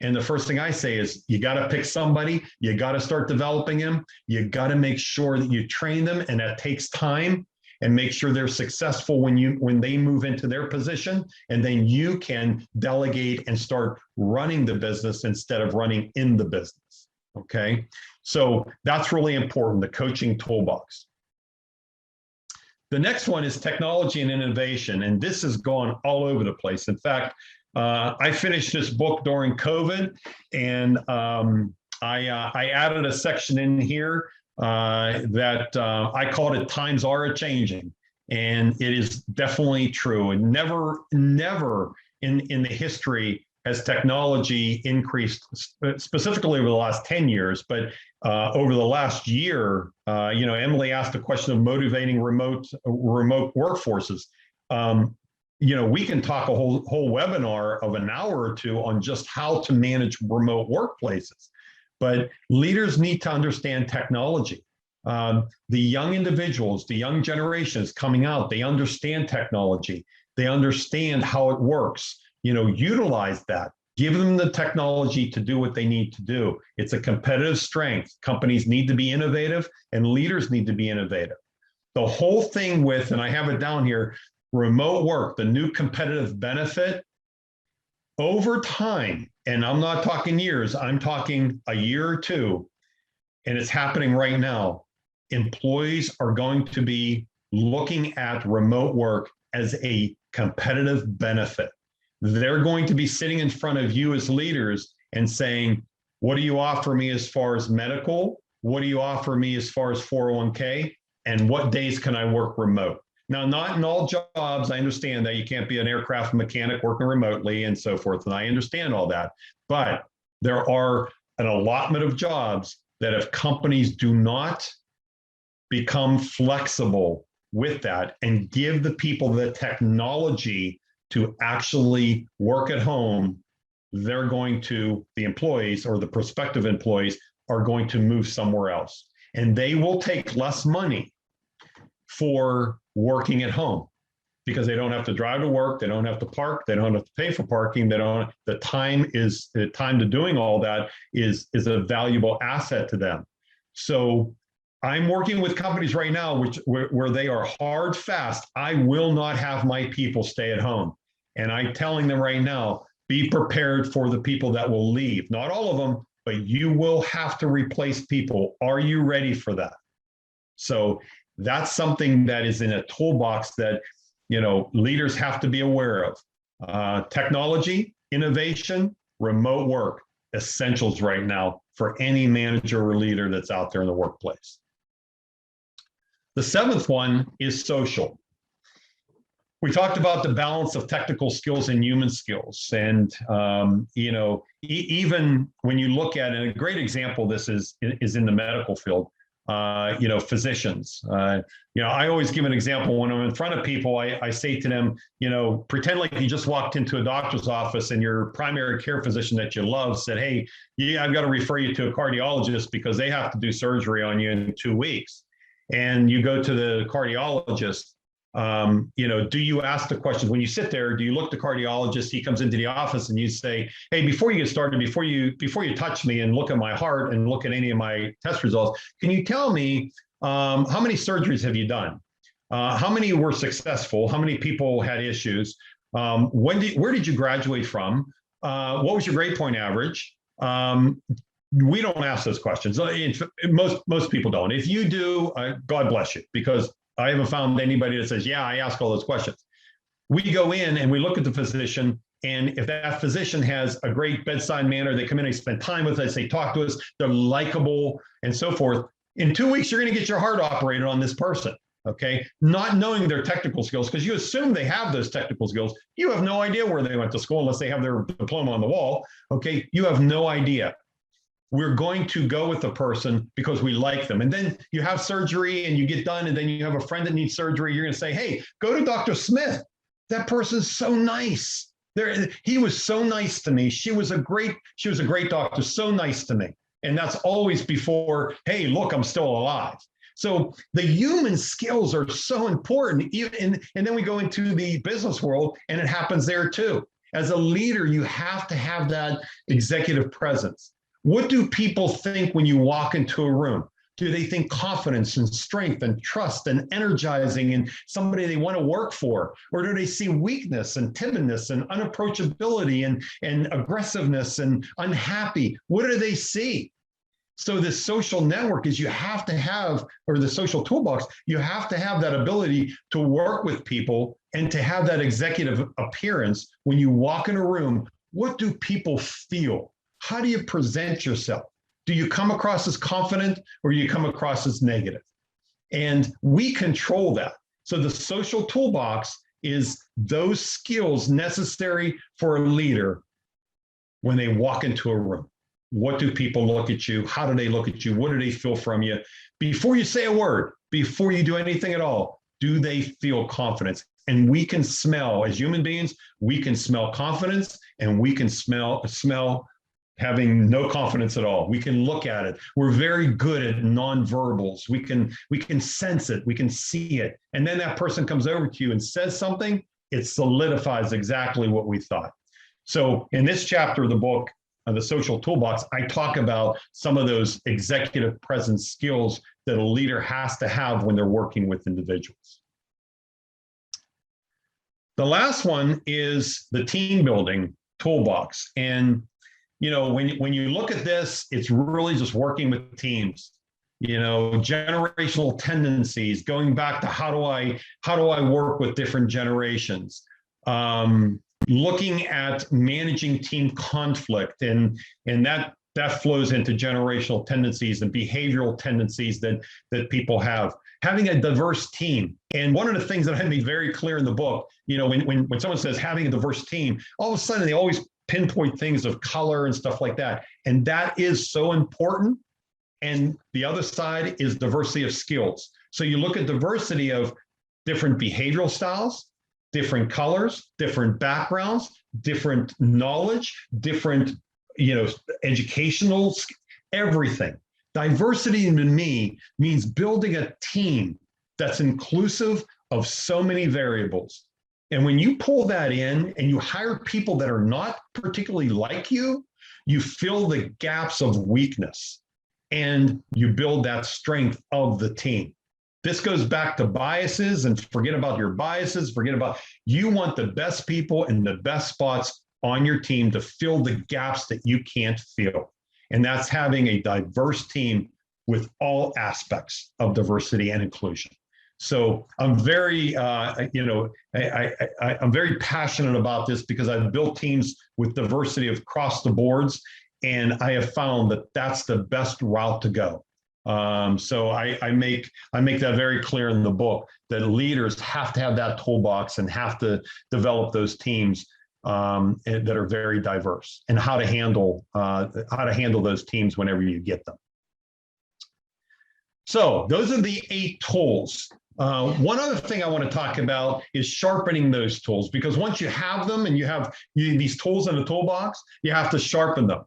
And the first thing I say is, you got to pick somebody, you got to start developing them, you got to make sure that you train them, and that takes time, and make sure they're successful when they move into their position, and then you can delegate and start running the business instead of running in the business, okay? So that's really important, the coaching toolbox. The next one is technology and innovation, and this has gone all over the place. In fact, I finished this book during COVID, and I added a section in here that I called it "Times Are A-Changing," and it is definitely true. And never in the history has technology increased, specifically over the last 10 years, but over the last year, Emily asked the question of motivating remote workforces. We can talk a whole webinar of an hour or 2 on just how to manage remote workplaces, but leaders need to understand technology. The young individuals, the young generations coming out, they understand technology. They understand how it works. Utilize that. Give them the technology to do what they need to do. It's a competitive strength. Companies need to be innovative and leaders need to be innovative. The whole thing with, and I have it down here, remote work, the new competitive benefit, over time, and I'm not talking years, I'm talking a year or 2, and it's happening right now, employees are going to be looking at remote work as a competitive benefit. They're going to be sitting in front of you as leaders and saying, what do you offer me as far as medical? What do you offer me as far as 401k? And what days can I work remote? Now, not in all jobs, I understand that you can't be an aircraft mechanic working remotely and so forth, and I understand all that. But there are an allotment of jobs that if companies do not become flexible with that and give the people the technology to actually work at home, the employees or the prospective employees are going to move somewhere else. And they will take less money for working at home because they don't have to drive to work, they don't have to park, they don't have to pay for parking, the time to doing all that is a valuable asset to them. So I'm working with companies right now where they are hard, fast. I will not have my people stay at home. And I'm telling them right now, be prepared for the people that will leave. Not all of them, but you will have to replace people. Are you ready for that? So that's something that is in a toolbox that leaders have to be aware of. Technology, innovation, remote work, essentials right now for any manager or leader that's out there in the workplace. The seventh one is social. We talked about the balance of technical skills and human skills. And, even when you look at it, and a great example of this is in the medical field, physicians. I always give an example when I'm in front of people. I say to them, pretend like you just walked into a doctor's office and your primary care physician that you love said, hey, yeah, I've got to refer you to a cardiologist because they have to do surgery on you in 2 weeks. And you go to the cardiologist. Do you ask the questions when you sit there? Do you look the cardiologist? He comes into the office and you say, hey, before you get started, before you touch me and look at my heart and look at any of my test results, can you tell me how many surgeries have you done? How many were successful? How many people had issues? Where did you graduate from? What was your grade point average? We don't ask those questions. Most people don't. If you do, God bless you, because I haven't found anybody that says, yeah, I ask all those questions. We go in and we look at the physician, and if that physician has a great bedside manner, they come in and spend time with us, they talk to us, they're likable and so forth. In 2 weeks, you're going to get your heart operated on this person, okay? Not knowing their technical skills, because you assume they have those technical skills. You have no idea where they went to school unless they have their diploma on the wall, okay? You have no idea. We're going to go with the person because we like them. And then you have surgery and you get done, and then you have a friend that needs surgery. You're going to say, hey, go to Dr. Smith. That person's so nice. He was so nice to me. She was a great doctor, so nice to me. And that's always before, hey, look, I'm still alive. So the human skills are so important. And then we go into the business world, and it happens there too. As a leader, you have to have that executive presence. What do people think when you walk into a room? Do they think confidence and strength and trust and energizing and somebody they want to work for? Or do they see weakness and timidness and unapproachability and aggressiveness and unhappy? What do they see? So this social network is you have to have, or the social toolbox, you have to have that ability to work with people and to have that executive appearance. When you walk in a room, what do people feel? How do you present yourself? Do you come across as confident or do you come across as negative? And we control that. So the social toolbox is those skills necessary for a leader when they walk into a room. What do people look at you? How do they look at you? What do they feel from you? Before you say a word, before you do anything at all, do they feel confidence? And we can smell, as human beings, we can smell confidence, and we can smell having no confidence at all. We can look at it. We're very good at nonverbals. We can sense it. We can see it. And then that person comes over to you and says something, it solidifies exactly what we thought. So in this chapter of the book, the Social Toolbox, I talk about some of those executive presence skills that a leader has to have when they're working with individuals. The last one is the team building toolbox. And when you look at this, it's really just working with teams. Generational tendencies, going back to how do I work with different generations, looking at managing team conflict, and that flows into generational tendencies and behavioral tendencies that people have. Having a diverse team. And one of the things that I made very clear in the book, when someone says having a diverse team, all of a sudden they always pinpoint things of color and stuff like that. And that is so important. And the other side is diversity of skills. So you look at diversity of different behavioral styles, different colors, different backgrounds, different knowledge, different, educational, everything. Diversity to me means building a team that's inclusive of so many variables. And when you pull that in and you hire people that are not particularly like you, you fill the gaps of weakness and you build that strength of the team. This goes back to biases, and forget about your biases, you want the best people in the best spots on your team to fill the gaps that you can't fill. And that's having a diverse team with all aspects of diversity and inclusion. So I'm very, I'm very passionate about this because I've built teams with diversity across the boards, and I have found that that's the best route to go. So I make that very clear in the book that leaders have to have that toolbox and have to develop those teams that are very diverse, and how to handle those teams whenever you get them. So those are the 8 tools. One other thing I want to talk about is sharpening those tools, because once you have them and you have these tools in the toolbox, you have to sharpen them.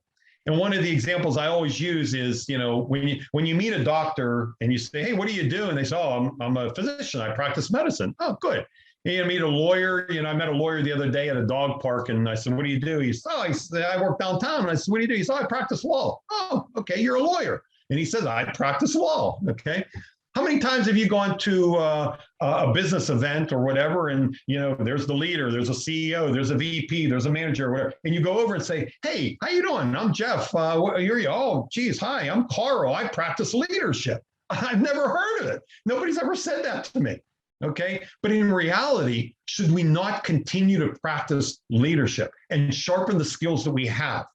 And one of the examples I always use is, when you meet a doctor and you say, "Hey, what do you do?" And they say, "Oh, I'm a physician. I practice medicine." "Oh, good." And you meet a lawyer. I met a lawyer the other day at a dog park, and I said, "What do you do?" He said, "I work downtown." And I said, "What do you do?" He said, "I practice law." "Oh, okay, you're a lawyer." And he says, "I practice law." Okay. How many times have you gone to a business event or whatever, and there's the leader, there's a CEO, there's a VP, there's a manager, or whatever, and you go over and say, "Hey, how you doing? I'm Jeff. You're you? Oh, geez, hi, I'm Carl. I practice leadership." I've never heard of it. Nobody's ever said that to me. Okay, but in reality, should we not continue to practice leadership and sharpen the skills that we have?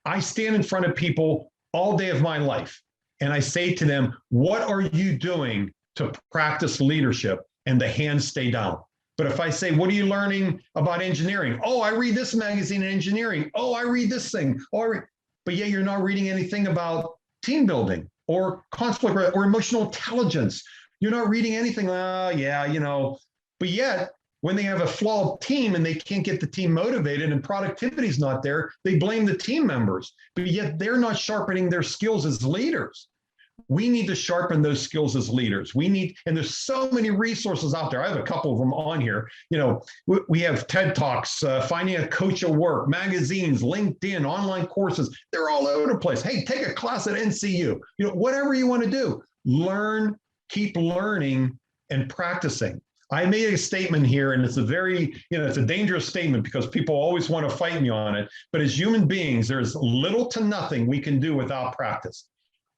I stand in front of people all day of my life, and I say to them, "What are you doing to practice leadership?" And the hands stay down. But if I say, "What are you learning about engineering?" "Oh, I read this magazine in engineering." "Oh, I read this thing." But yet you're not reading anything about team building or conflict or emotional intelligence. You're not reading anything. But yet when they have a flawed team and they can't get the team motivated and productivity is not there, they blame the team members, but yet they're not sharpening their skills as leaders. We need to sharpen those skills as leaders. And there's so many resources out there. I have a couple of them on here. We have TED Talks, Finding a Coach at Work, magazines, LinkedIn, online courses. They're all over the place. Hey, take a class at NCU. Whatever you want to do, learn, keep learning and practicing. I made a statement here, and it's a very, it's a dangerous statement because people always want to fight me on it. But as human beings, there's little to nothing we can do without practice.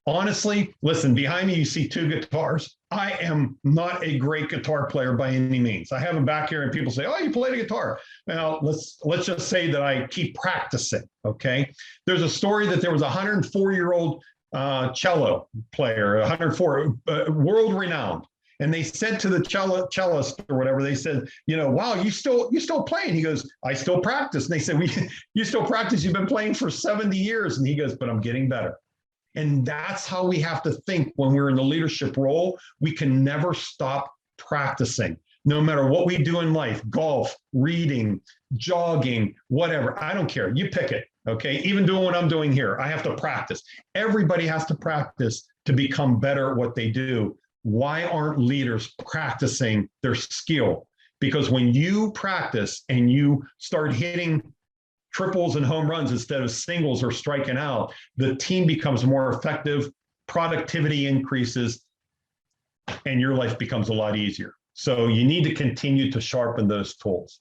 Honestly, listen, behind me, you see 2 guitars. I am not a great guitar player by any means. I have them back here and people say, "Oh, you play the guitar." Now, let's just say that I keep practicing, okay? There's a story that there was a 104-year-old cello player, 104, world renowned. And they said to the cellist or whatever, they said, "Wow, you still playing?" He goes, "I still practice." And they said, "You still practice? You've been playing for 70 years. And he goes, "But I'm getting better." And that's how we have to think when we're in the leadership role. We can never stop practicing, no matter what we do in life: golf, reading, jogging, whatever. I don't care. You pick it. Okay. Even doing what I'm doing here, I have to practice. Everybody has to practice to become better at what they do. Why aren't leaders practicing their skill? Because when you practice and you start hitting triples and home runs instead of singles or striking out, the team becomes more effective, productivity increases, and your life becomes a lot easier. So you need to continue to sharpen those tools.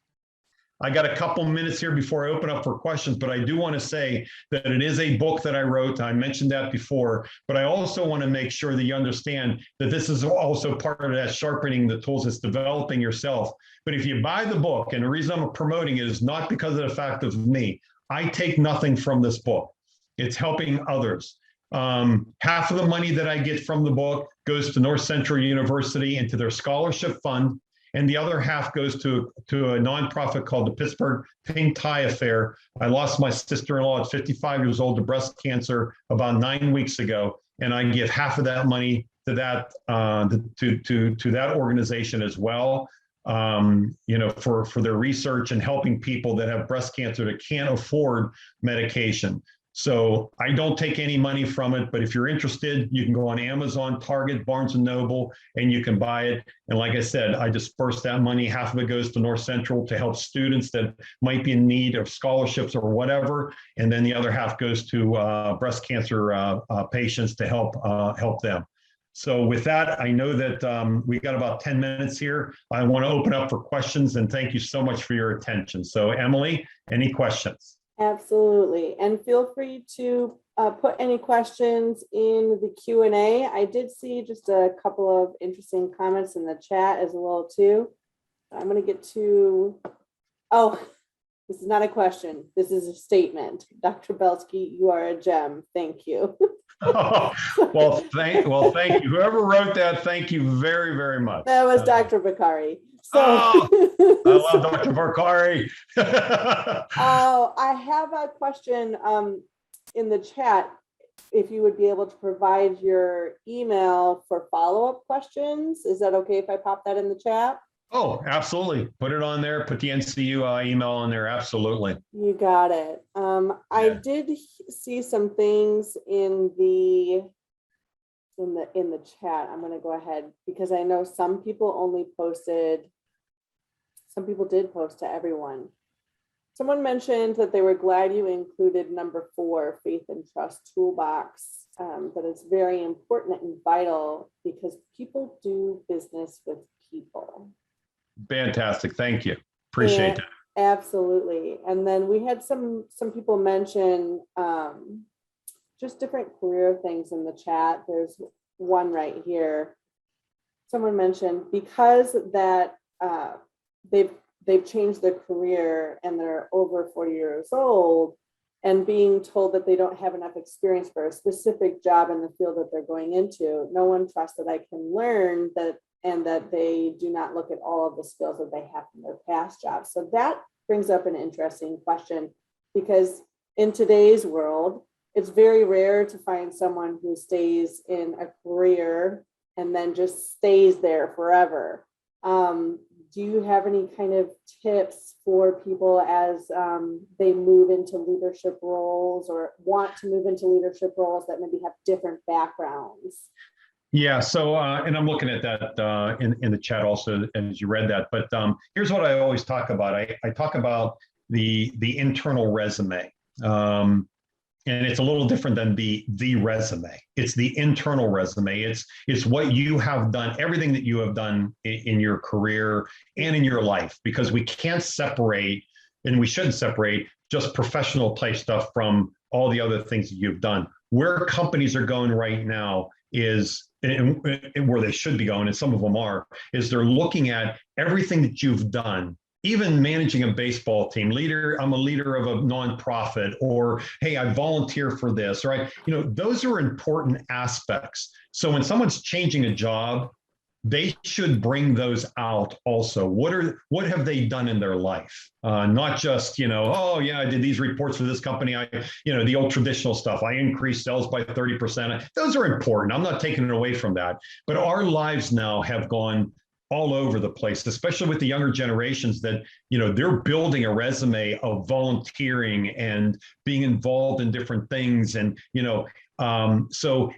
I got a couple minutes here before I open up for questions, but I do want to say that it is a book that I wrote. I mentioned that before, but I also want to make sure that you understand that this is also part of that sharpening the tools. It's developing yourself. But if you buy the book, and the reason I'm promoting it is not because of the fact of me, I take nothing from this book. It's helping others. Half of the money that I get from the book goes to North Central University into their scholarship fund. And the other half goes to a nonprofit called the Pittsburgh Pink Tie Affair. I lost my sister-in-law at 55 years old to breast cancer about 9 weeks ago, and I give half of that money to that to that organization as well. For their research and helping people that have breast cancer that can't afford medication. So I don't take any money from it, but if you're interested, you can go on Amazon, Target, Barnes & Noble, and you can buy it. And like I said, I disperse that money. Half of it goes to North Central to help students that might be in need of scholarships or whatever. And then the other half goes to breast cancer patients to help them. So with that, I know that we got about 10 minutes here. I want to open up for questions, and thank you so much for your attention. So Emily, any questions? Absolutely. And feel free to put any questions in the Q&A. I did see just a couple of interesting comments in the chat as well too. I'm going to get to, oh, this is not a question. This is a statement. Dr. Belsky, you are a gem. Thank you. Oh, well, thank you. Whoever wrote that, thank you very, very much. That was Dr. Bakari. Oh, I love So, Dr. Bakari. oh, I have a question in the chat. If you would be able to provide your email for follow-up questions, is that okay if I pop that in the chat? Oh, absolutely. Put it on there. Put the NCU email on there. Absolutely. You got it. I Yeah. did see some things in the chat. I'm going to go ahead because I know some people only posted. Some people did post to everyone. Someone mentioned that they were glad you included number 4, faith and trust toolbox. That it's very important and vital because people do business with people. Fantastic. Thank you. Appreciate And that. absolutely. And then we had some people mention just different career things in the chat. There's one right here. Someone mentioned because that they've changed their career and they're over 40 years old and being told that they don't have enough experience for a specific job in the field that they're going into. No one trusts that I can learn that, and that they do not look at all of the skills that they have from their past jobs. So that brings up an interesting question because in today's world, it's very rare to find someone who stays in a career and then just stays there forever. Do you have any kind of tips for people as they move into leadership roles or want to move into leadership roles that maybe have different backgrounds? Yeah. So, and I'm looking at that in the chat also as you read that. But here's what I always talk about. I talk about the internal resume. And it's a little different than the resume. It's the internal resume. It's what you have done, everything that you have done in your career and in your life, because we can't separate, and we shouldn't separate just professional type stuff from all the other things that you've done. Where companies are going right now is, and where they should be going, and some of them are, is they're looking at everything that you've done, even managing a baseball team. I'm a leader of a nonprofit, or hey, I volunteer for this, right? Those are important aspects. So when someone's changing a job, they should bring those out also. What have they done in their life? Not just, oh yeah, I did these reports for this company. The old traditional stuff. I increased sales by 30%. Those are important. I'm not taking it away from that. But our lives now have gone all over the place, especially with the younger generations that, they're building a resume of volunteering and being involved in different things. And, so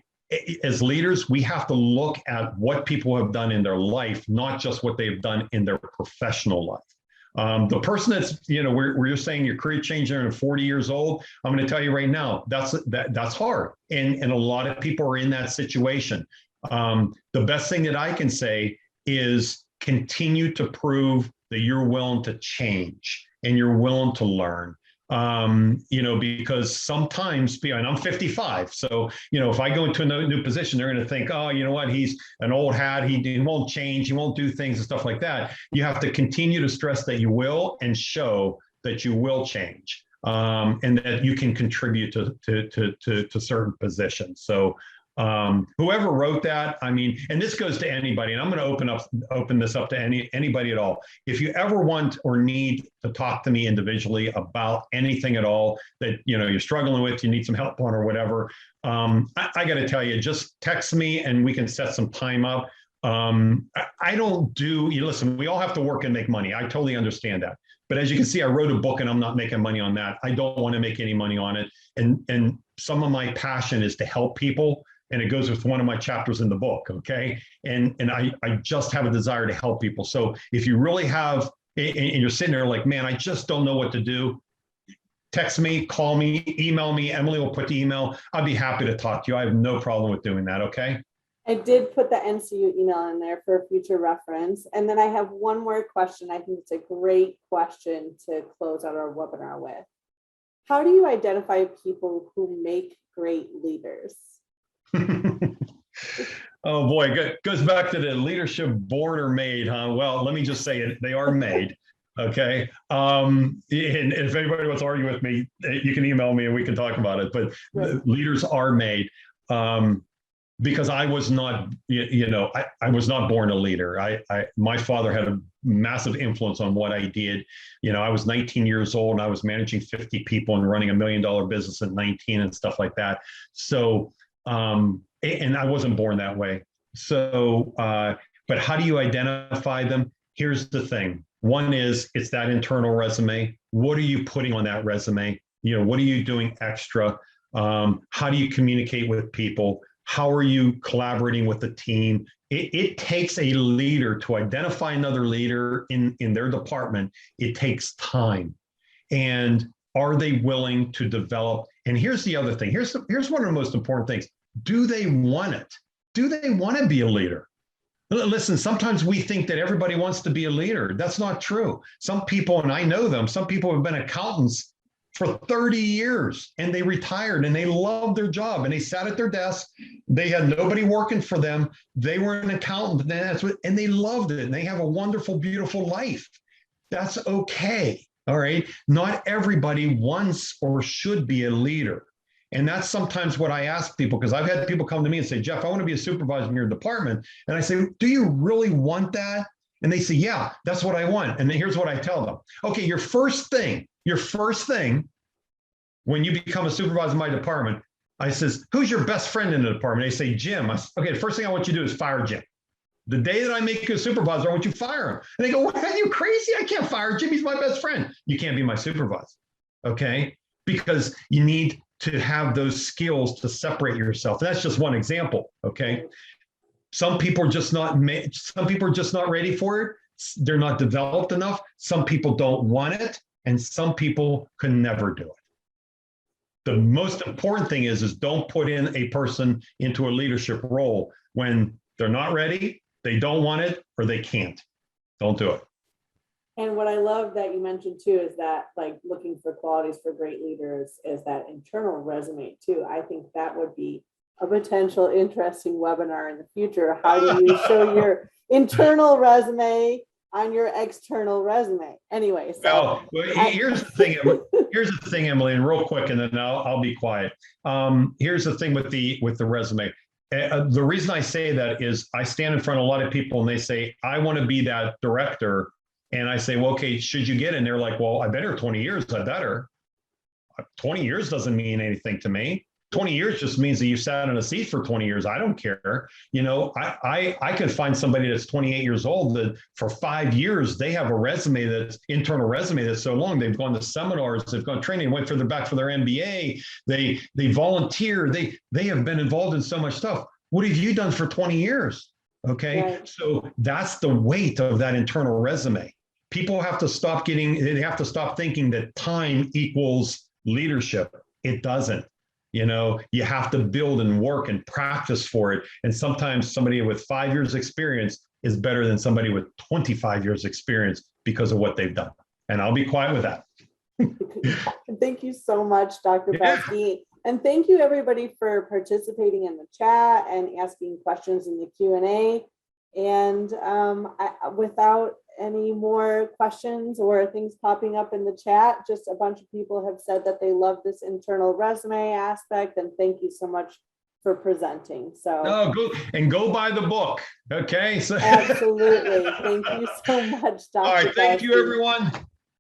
as leaders, we have to look at what people have done in their life, not just what they've done in their professional life. The person that's, where you're saying your career changer and 40 years old, I'm going to tell you right now, that's hard. And a lot of people are in that situation. The best thing that I can say is continue to prove that you're willing to change and you're willing to learn. Because sometimes, and I'm 55, so, if I go into a new position, they're going to think, oh, you know what, he's an old hat, he won't change, he won't do things and stuff like that. You have to continue to stress that you will and show that you will change, and that you can contribute to certain positions. So whoever wrote that, and this goes to anybody, and I'm going to open this up to anybody at all. If you ever want or need to talk to me individually about anything at all that you're struggling with, you need some help on or whatever, I got to tell you, just text me and we can set some time up. I don't do, listen, we all have to work and make money. I totally understand that. But as you can see, I wrote a book and I'm not making money on that. I don't want to make any money on it. And some of my passion is to help people. And it goes with one of my chapters in the book, okay? And I just have a desire to help people. So if you really have, and you're sitting there like, man, I just don't know what to do, text me, call me, email me. Emily will put the email. I'll be happy to talk to you. I have no problem with doing that, okay? I did put the NCU email in there for future reference. And then I have one more question. I think it's a great question to close out our webinar with. How do you identify people who make great leaders? Oh boy, goes back to the leadership born or made, huh? Well, let me just say it, they are made. Okay. And if anybody wants to argue with me, you can email me and we can talk about it. But Right. leaders are made. Because I was not, I was not born a leader. My father had a massive influence on what I did. I was 19 years old and I was managing 50 people and running $1 million business at 19 and stuff like that. So, and I wasn't born that way. So, but how do you identify them? Here's the thing. One is it's that internal resume. What are you putting on that resume? What are you doing extra? How do you communicate with people? How are you collaborating with the team? It takes a leader to identify another leader in their department. It takes time. And are they willing to develop? And here's the other thing. Here's one of the most important things. Do they want it? Do they want to be a leader? Listen, sometimes we think that everybody wants to be a leader. That's not true. Some people, and I know them, some people have been accountants for 30 years and they retired and they loved their job and they sat at their desk. They had nobody working for them. They were an accountant and they loved it. And they have a wonderful, beautiful life. That's okay. All right. Not everybody wants or should be a leader. And that's sometimes what I ask people, because I've had people come to me and say, Jeff, I want to be a supervisor in your department. And I say, do you really want that? And they say, yeah, that's what I want. And then here's what I tell them. Okay, your first thing when you become a supervisor in my department, I says, who's your best friend in the department? They say, Jim. I say, okay, the first thing I want you to do is fire Jim. The day that I make you a supervisor, I want you to fire him. And they go, what, are you crazy? I can't fire Jim. He's my best friend. You can't be my supervisor. Okay? Because you need to have those skills to separate yourself. And that's just one example. Okay. Some people are just not ready for it. They're not developed enough. Some people don't want it, and some people can never do it. The most important thing is don't put in a person into a leadership role when they're not ready, they don't want it, or they can't. Don't do it. And what I love that you mentioned too is that, like, looking for qualities for great leaders is that internal resume too. I think that would be a potential interesting webinar in the future. How do you show your internal resume on your external resume? Anyway, so here's the thing, Emily, and real quick, and then I'll be quiet. Here's the thing with the resume. The reason I say that is I stand in front of a lot of people and they say, I want to be that director. And I say, well, okay, should you get in? They're like, well, I've been here 20 years. I better. 20 years doesn't mean anything to me. 20 years just means that you sat in a seat for 20 years. I don't care. I could find somebody that's 28 years old that for 5 years, they have a resume that's internal resume that's so long. They've gone to seminars, they've gone training, went further back for their MBA. They volunteer. They have been involved in so much stuff. What have you done for 20 years? Okay. Right. So that's the weight of that internal resume. People have to stop thinking that time equals leadership. It doesn't. You have to build and work and practice for it. And sometimes somebody with 5 years experience is better than somebody with 25 years experience because of what they've done. And I'll be quiet with that. Thank you so much, Dr. Belsky. And thank you everybody for participating in the chat and asking questions in the Q&A. And without any more questions or things popping up in the chat, just a bunch of people have said that they love this internal resume aspect, and thank you so much for presenting. So go buy the book. Okay. So absolutely. Thank you so much, Dr. All right. Thank you, everyone.